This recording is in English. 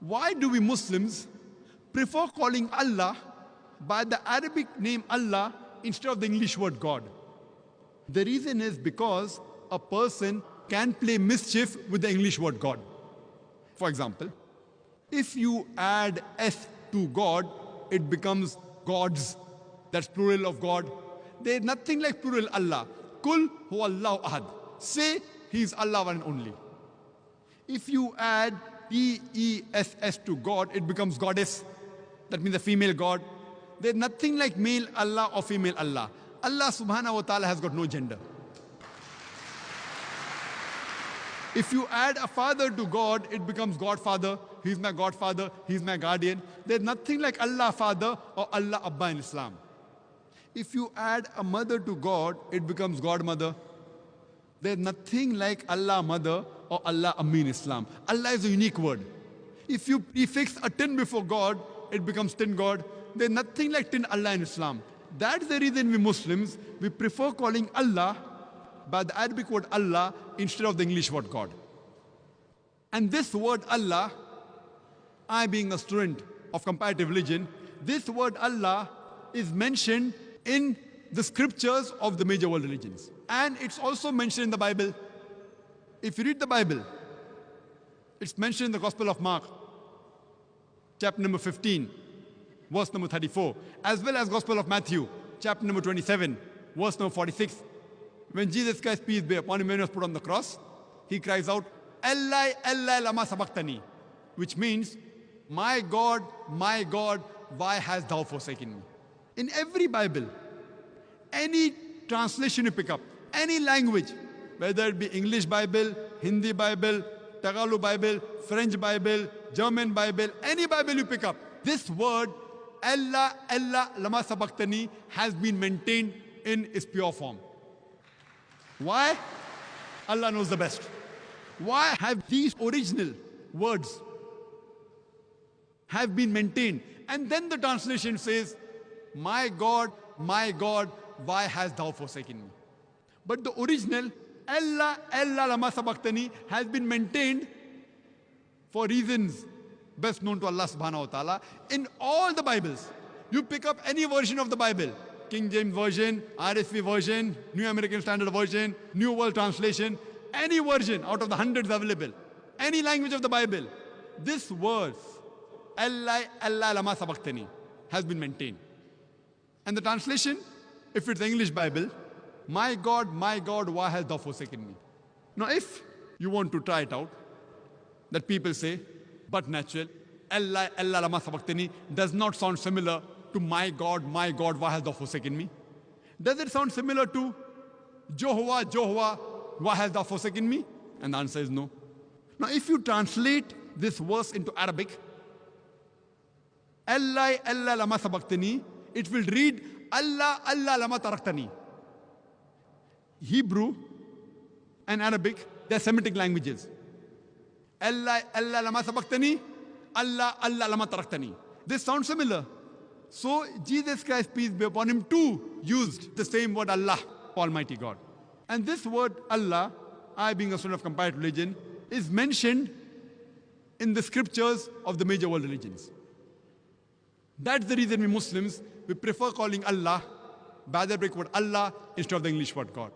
Why do we Muslims prefer calling Allah by the Arabic name Allah instead of the English word God? The reason is because a person can play mischief with the English word God. For example, if you add S to God, it becomes gods. That's plural of God. There's nothing like plural Allah. Kul huwa Allahu ahad. Say He is Allah one and only. If you add E-E-S-S to God, it becomes goddess. That means a female God. There's nothing like male Allah or female Allah. Allah subhanahu wa ta'ala has got no gender. If you add a father to God, it becomes Godfather. He's my Godfather. He's my guardian. There's nothing like Allah Father or Allah Abba in Islam. If you add a mother to God, it becomes Godmother. There's nothing like Allah Mother or Allah Ammi in Islam. Allah is a unique word. If you prefix a tin before God, it becomes tin God. There's nothing like tin Allah in Islam. That's the reason we Muslims, we prefer calling Allah by the Arabic word Allah instead of the English word God. And this word Allah, I being a student of comparative religion, this word Allah is mentioned in the scriptures of the major world religions. And it's also mentioned in the Bible. If you read the Bible, it's mentioned in the Gospel of Mark, chapter number 15, verse number 34, as well as Gospel of Matthew, chapter number 27, verse number 46. When Jesus Christ, peace be upon him, when he was put on the cross, he cries out, Eli, Eli, lama sabachthani, which means, my God, why hast thou forsaken me? In every Bible, any translation you pick up, any language, whether it be English Bible, Hindi Bible, Tagalog Bible, French Bible, German Bible, any Bible you pick up, this word, Allah, lama sabachthani, has been maintained in its pure form. Why? Allah knows the best. Why have these original words have been maintained? And then the translation says, my God, why hast thou forsaken me? But the original, Allah lama sabachthani, has been maintained for reasons best known to Allah subhanahu wa ta'ala in all the Bibles. You pick up any version of the Bible, King James Version, RSV version, New American Standard Version, New World Translation, any version out of the hundreds available, any language of the Bible, this verse, Allah lama sabachthani, has been maintained. And the translation, if it's the English Bible, my God, why hast thou forsaken me? Now if you want to try it out, that people say, but natural, Allah lama sabachthani does not sound similar to my God, why hast thou forsaken me? Does it sound similar to Jehovah, why hast thou forsaken me? And the answer is no. Now if you translate this verse into Arabic, Allah lama sabachthani, it will read Allah lama taraktani. Hebrew and Arabic, they're Semitic languages. Allah lama sabachthani, Allah lama taraktani. They sound similar. So Jesus Christ, peace be upon him, too used the same word Allah, Almighty God. And this word Allah, I being a student of comparative religion, is mentioned in the scriptures of the major world religions. That's the reason we Muslims, we prefer calling Allah by the Arabic word Allah instead of the English word God.